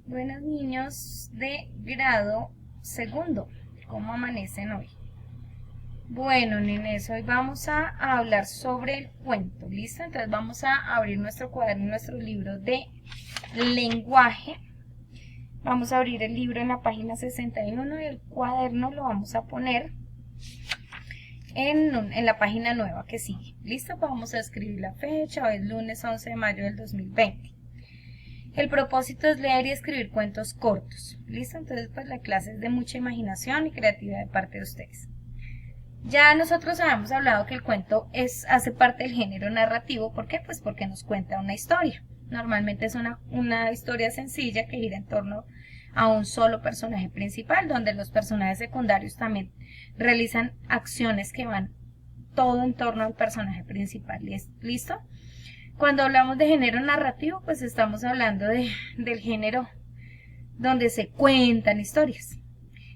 Buenos niños de grado segundo, ¿cómo amanecen hoy? Bueno, nenes, hoy vamos a hablar sobre el cuento, ¿listo? Entonces vamos a abrir nuestro cuaderno, nuestro libro de lenguaje. Vamos a abrir el libro en la página 61 y el cuaderno lo vamos a poner en la página nueva que sigue. ¿Listo? Vamos a escribir la fecha, hoy es lunes 11 de mayo del 2020. El propósito es leer y escribir cuentos cortos. ¿Listo? Entonces, pues la clase es de mucha imaginación y creatividad de parte de ustedes. Ya nosotros habíamos hablado que el cuento hace parte del género narrativo. ¿Por qué? Pues porque nos cuenta una historia. Normalmente es una historia sencilla que gira en torno a un solo personaje principal, donde los personajes secundarios también realizan acciones que van todo en torno al personaje principal. ¿Listo? Cuando hablamos de género narrativo, pues estamos hablando del género donde se cuentan historias.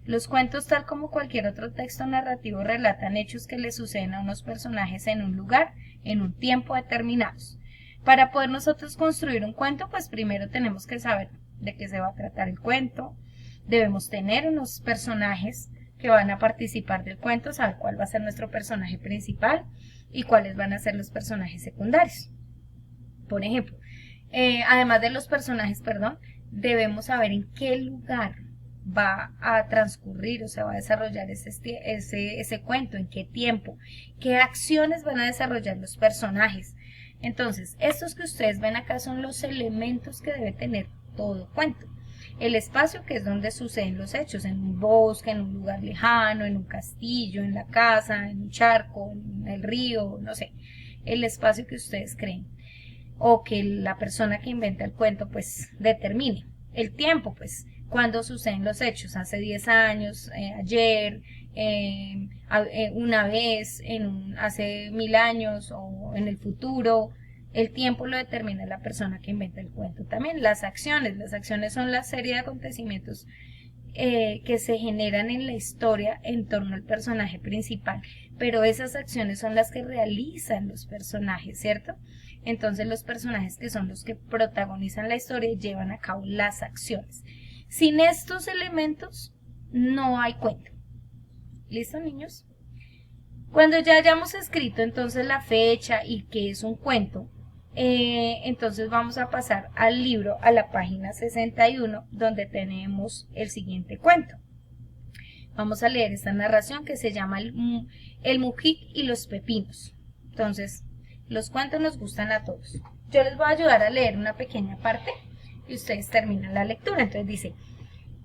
Los cuentos, tal como cualquier otro texto narrativo, relatan hechos que le suceden a unos personajes en un lugar, en un tiempo determinados. Para poder nosotros construir un cuento, pues primero tenemos que saber de qué se va a tratar el cuento. Debemos tener unos personajes que van a participar del cuento, saber cuál va a ser nuestro personaje principal y cuáles van a ser los personajes secundarios. Por ejemplo, además de los personajes, debemos saber en qué lugar va a transcurrir o se va a desarrollar ese cuento, en qué tiempo, qué acciones van a desarrollar los personajes. Entonces, estos que ustedes ven acá son los elementos que debe tener todo cuento. El espacio, que es donde suceden los hechos, en un bosque, en un lugar lejano, en un castillo, en la casa, en un charco, en el río, no sé, el espacio que ustedes creen o que la persona que inventa el cuento pues determine. El tiempo, pues, cuando suceden los hechos, hace 10 años, ayer, una vez, hace 1000 años o en el futuro. El tiempo lo determina la persona que inventa el cuento. También las acciones son la serie de acontecimientos que se generan en la historia en torno al personaje principal, pero esas acciones son las que realizan los personajes, ¿cierto? Entonces los personajes, que son los que protagonizan la historia, llevan a cabo las acciones. Sin estos elementos no hay cuento. ¿Listo, niños? Cuando ya hayamos escrito entonces la fecha y qué es un cuento, entonces vamos a pasar al libro, a la página 61, donde tenemos el siguiente cuento. Vamos a leer esta narración que se llama El Mujic y los Pepinos. Entonces, los cuentos nos gustan a todos. Yo les voy a ayudar a leer una pequeña parte y ustedes terminan la lectura. Entonces dice: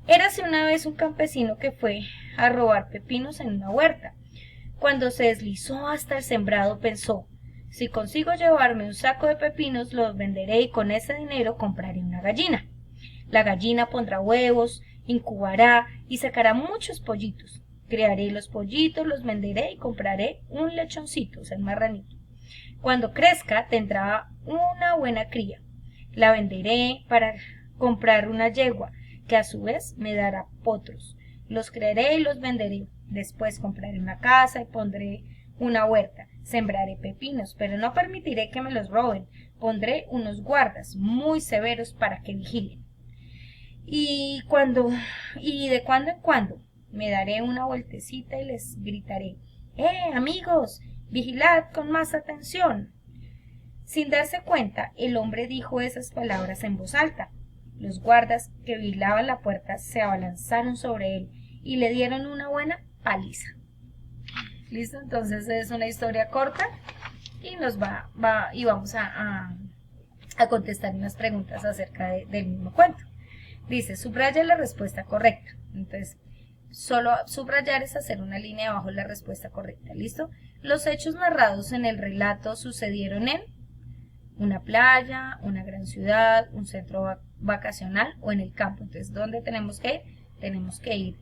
érase una vez un campesino que fue a robar pepinos en una huerta. Cuando se deslizó hasta el sembrado, pensó: si consigo llevarme un saco de pepinos, los venderé y con ese dinero compraré una gallina. La gallina pondrá huevos, incubará y sacará muchos pollitos. Criaré los pollitos, los venderé y compraré un lechoncito, o sea, el marranito. Cuando crezca, tendrá una buena cría. La venderé para comprar una yegua, que a su vez me dará potros. Los criaré y los venderé. Después compraré una casa y pondré una huerta. Sembraré pepinos, pero no permitiré que me los roben. Pondré unos guardas muy severos para que vigilen. Y de cuando en cuando me daré una vueltecita y les gritaré: amigos, vigilad con más atención. Sin darse cuenta, el hombre dijo esas palabras en voz alta. Los guardas que vigilaban la puerta se abalanzaron sobre él y le dieron una buena paliza. ¿Listo? Entonces es una historia corta y vamos a contestar unas preguntas acerca del mismo cuento. Dice: subraya la respuesta correcta. Entonces, solo subrayar es hacer una línea abajo la respuesta correcta. ¿Listo? Los hechos narrados en el relato sucedieron en una playa, una gran ciudad, un centro vacacional o en el campo. Entonces, ¿dónde tenemos que ir? Tenemos que ir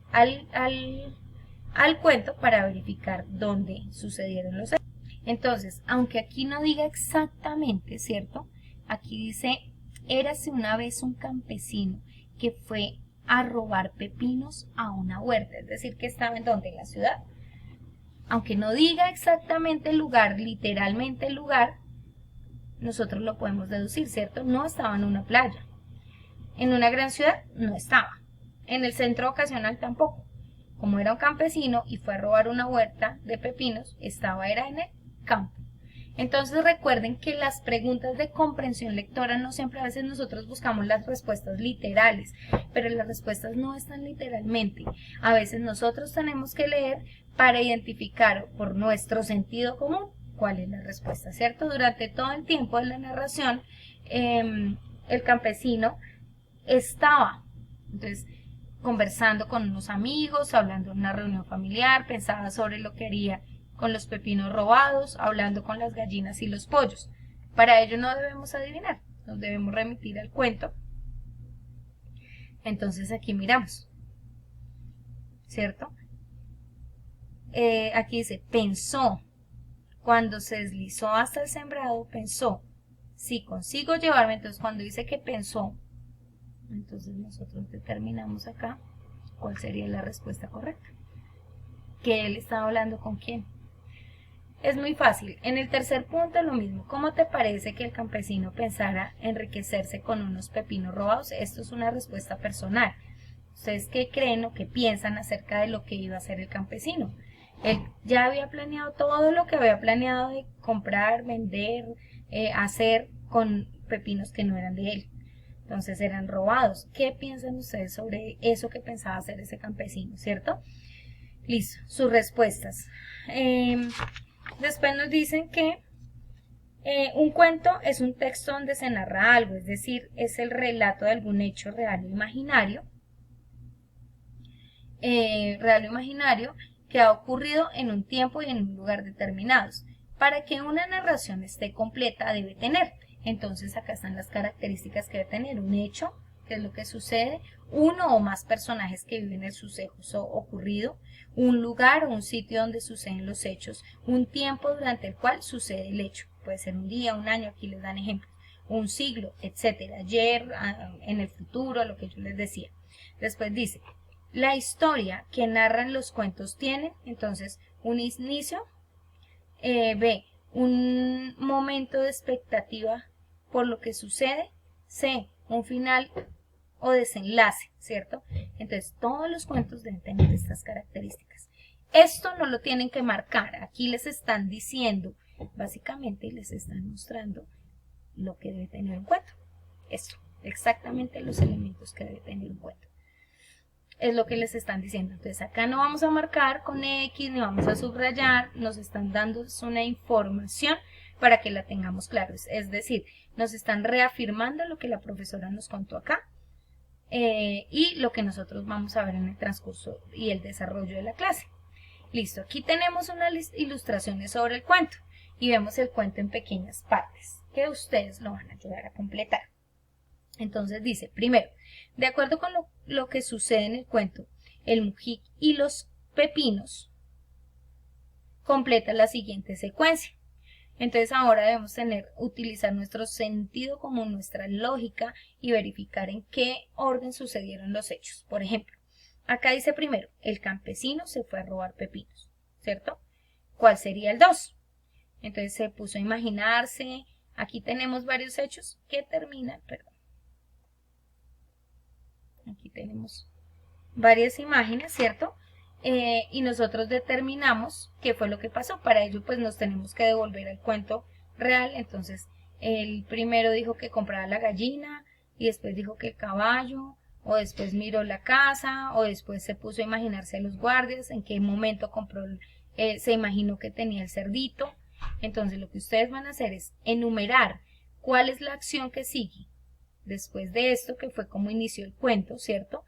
al cuento para verificar dónde sucedieron los hechos. Entonces, aunque aquí no diga exactamente, ¿cierto? Aquí dice: érase una vez un campesino que fue a robar pepinos a una huerta. Es decir, que estaba en donde, en la ciudad. Aunque no diga exactamente el lugar, literalmente el lugar, nosotros lo podemos deducir, ¿cierto? No estaba en una playa. En una gran ciudad no estaba. En el centro ocasional tampoco. Como era un campesino y fue a robar una huerta de pepinos, era en el campo. Entonces recuerden que las preguntas de comprensión lectora no siempre, a veces nosotros buscamos las respuestas literales, pero las respuestas no están literalmente. A veces nosotros tenemos que leer para identificar por nuestro sentido común cuál es la respuesta, ¿cierto? Durante todo el tiempo de la narración, el campesino estaba, entonces, conversando con unos amigos, hablando en una reunión familiar, pensaba sobre lo que haría con los pepinos robados, hablando con las gallinas y los pollos. Para ello no debemos adivinar, nos debemos remitir al cuento. Entonces aquí miramos, ¿cierto? Aquí dice, pensó, cuando se deslizó hasta el sembrado, pensó, si consigo llevarme, entonces cuando dice que pensó, entonces nosotros determinamos acá cuál sería la respuesta correcta. Que él estaba hablando con quién. Es muy fácil. En el tercer punto lo mismo. ¿Cómo te parece que el campesino pensara enriquecerse con unos pepinos robados? Esto es una respuesta personal. ¿Ustedes qué creen o qué piensan acerca de lo que iba a hacer el campesino? Él ya había planeado todo lo que había planeado de comprar, vender, hacer con pepinos que no eran de él. Entonces eran robados. ¿Qué piensan ustedes sobre eso que pensaba hacer ese campesino, cierto? Listo, sus respuestas. Después nos dicen que un cuento es un texto donde se narra algo, es decir, es el relato de algún hecho real o imaginario, que ha ocurrido en un tiempo y en un lugar determinados. Para que una narración esté completa debe tener. Entonces acá están las características que debe tener un hecho, que es lo que sucede, uno o más personajes que viven el suceso ocurrido, un lugar o un sitio donde suceden los hechos, un tiempo durante el cual sucede el hecho, puede ser un día, un año, aquí les dan ejemplos, un siglo, etcétera, ayer, en el futuro, lo que yo les decía. Después dice, la historia que narran los cuentos tiene, entonces, un inicio, B, un momento de expectativa por lo que sucede, C, un final o desenlace, ¿cierto? Entonces, todos los cuentos deben tener estas características. Esto no lo tienen que marcar, aquí les están diciendo, básicamente les están mostrando lo que debe tener un cuento. Esto, exactamente los elementos que debe tener un cuento. Es lo que les están diciendo. Entonces acá no vamos a marcar con X ni vamos a subrayar, nos están dando una información para que la tengamos claro. Es decir, nos están reafirmando lo que la profesora nos contó acá y lo que nosotros vamos a ver en el transcurso y el desarrollo de la clase. Listo, aquí tenemos unas ilustraciones sobre el cuento y vemos el cuento en pequeñas partes que ustedes lo van a ayudar a completar. Entonces dice, primero, de acuerdo con lo que sucede en el cuento, el mujic y los pepinos completa la siguiente secuencia. Entonces ahora debemos utilizar nuestro sentido común, nuestra lógica y verificar en qué orden sucedieron los hechos. Por ejemplo, acá dice primero, el campesino se fue a robar pepinos, ¿cierto? ¿Cuál sería el 2? Entonces se puso a imaginarse, aquí tenemos varios hechos que terminan, aquí tenemos varias imágenes, ¿cierto? Y nosotros determinamos qué fue lo que pasó. Para ello, pues nos tenemos que devolver al cuento real. Entonces, el primero dijo que compraba la gallina, y después dijo que el caballo, o después miró la casa, o después se puso a imaginarse a los guardias, en qué momento se imaginó que tenía el cerdito. Entonces, lo que ustedes van a hacer es enumerar cuál es la acción que sigue después de esto, que fue como inició el cuento, ¿cierto?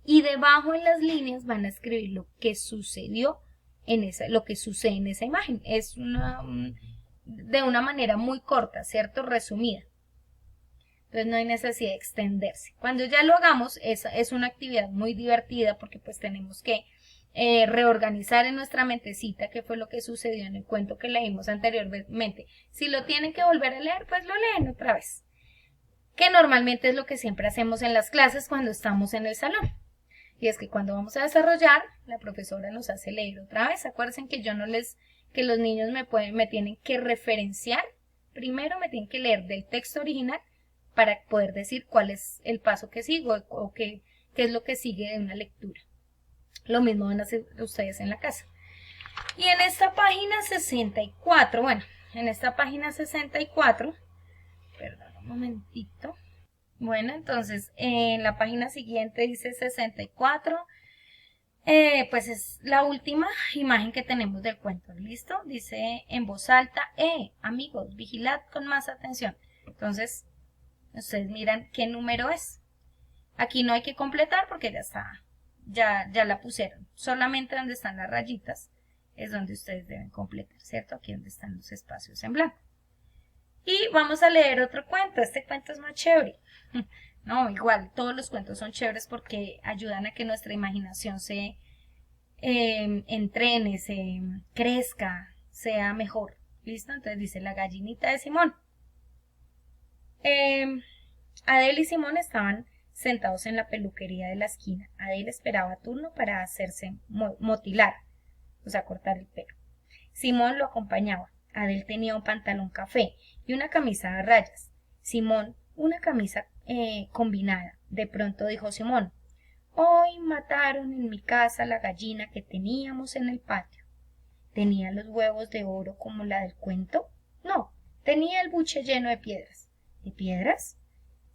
Y debajo en las líneas van a escribir lo que sucedió lo que sucede en esa imagen. Es de una manera muy corta, ¿cierto? Resumida. Entonces no hay necesidad de extenderse. Cuando ya lo hagamos, es una actividad muy divertida porque pues tenemos que reorganizar en nuestra mentecita qué fue lo que sucedió en el cuento que leímos anteriormente. Si lo tienen que volver a leer, pues lo leen otra vez. Que normalmente es lo que siempre hacemos en las clases cuando estamos en el salón. Y es que cuando vamos a desarrollar, la profesora nos hace leer otra vez. Acuérdense que que los niños me tienen que referenciar. Primero me tienen que leer del texto original para poder decir cuál es el paso que sigo o qué es lo que sigue de una lectura. Lo mismo van a hacer ustedes en la casa. Y en esta página 64, bueno, en esta página 64, perdón un momentito. Bueno, entonces en la página siguiente dice 64. Pues es la última imagen que tenemos del cuento. ¿Listo? Dice en voz alta, amigos, vigilad con más atención. Entonces, ustedes miran qué número es. Aquí no hay que completar porque ya está, ya la pusieron. Solamente donde están las rayitas es donde ustedes deben completar, ¿cierto? Aquí donde están los espacios en blanco. Y vamos a leer otro cuento. Este cuento es más chévere. No, igual, todos los cuentos son chéveres porque ayudan a que nuestra imaginación se entrene, se crezca, sea mejor. ¿Listo? Entonces dice la gallinita de Simón. Adele y Simón estaban sentados en la peluquería de la esquina. Adele esperaba turno para hacerse motilar, o sea, cortar el pelo. Simón lo acompañaba. Adele tenía un pantalón café y una camisa a rayas. Simón, una camisa combinada. De pronto dijo Simón, hoy mataron en mi casa la gallina que teníamos en el patio. ¿Tenía los huevos de oro como la del cuento? No, tenía el buche lleno de piedras. ¿De piedras?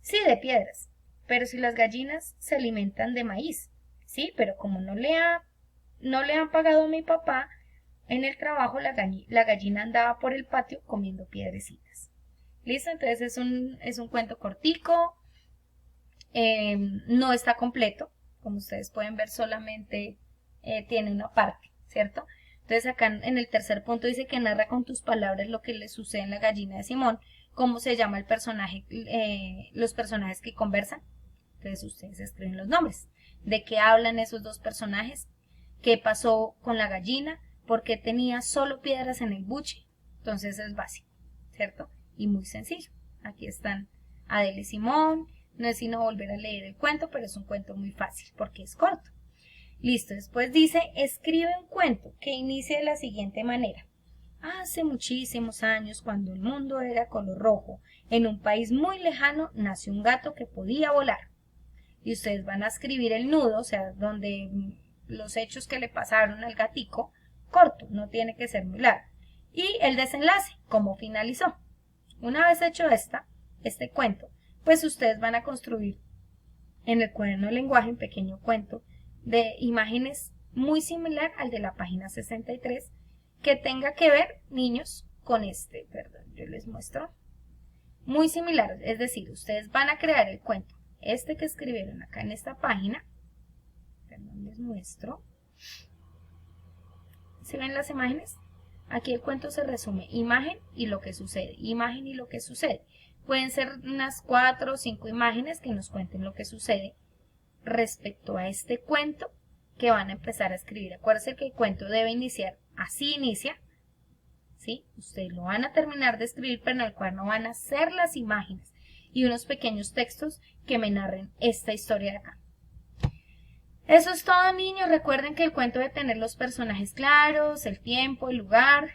Sí, de piedras. Pero si las gallinas se alimentan de maíz. Sí, pero como no le han pagado a mi papá, en el trabajo la gallina andaba por el patio comiendo piedrecitas. ¿Listo? Entonces es un cuento cortico. No está completo. Como ustedes pueden ver, solamente tiene una parte, ¿cierto? Entonces acá en el tercer punto dice que narra con tus palabras lo que le sucede en la gallina de Simón. ¿Cómo se llama el personaje, los personajes que conversan? Entonces ustedes escriben los nombres. ¿De qué hablan esos dos personajes? ¿Qué pasó con la gallina? ¿Por qué tenía solo piedras en el buche? Entonces es básico, ¿cierto? Y muy sencillo. Aquí están Adele y Simón. No es sino volver a leer el cuento, pero es un cuento muy fácil porque es corto. Listo, después dice, escribe un cuento que inicie de la siguiente manera. Hace muchísimos años, cuando el mundo era color rojo, en un país muy lejano nació un gato que podía volar. Y ustedes van a escribir el nudo, o sea, donde los hechos que le pasaron al gatico, corto, no tiene que ser muy largo. Y el desenlace, cómo finalizó. Una vez hecho este cuento, pues ustedes van a construir en el cuaderno de lenguaje un pequeño cuento de imágenes muy similar al de la página 63 que tenga que ver, niños, con perdón, yo les muestro, muy similar, es decir, ustedes van a crear el cuento, que escribieron acá en esta página, perdón, les muestro, ¿se ven las imágenes? Aquí el cuento se resume, imagen y lo que sucede, imagen y lo que sucede. Pueden ser unas 4 o 5 imágenes que nos cuenten lo que sucede respecto a este cuento que van a empezar a escribir. Acuérdense que el cuento debe iniciar, así inicia, ¿sí? Ustedes lo van a terminar de escribir, pero en el cuaderno van a hacer las imágenes y unos pequeños textos que me narren esta historia de acá. Eso es todo, niños. Recuerden que el cuento debe tener los personajes claros, el tiempo, el lugar,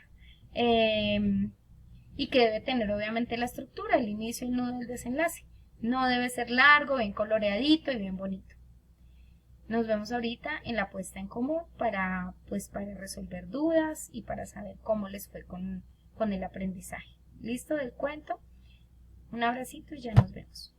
y que debe tener obviamente la estructura, el inicio, el nudo, el desenlace. No debe ser largo, bien coloreadito y bien bonito. Nos vemos ahorita en la puesta en común para resolver dudas y para saber cómo les fue con el aprendizaje. ¿Listo del cuento? Un abracito y ya nos vemos.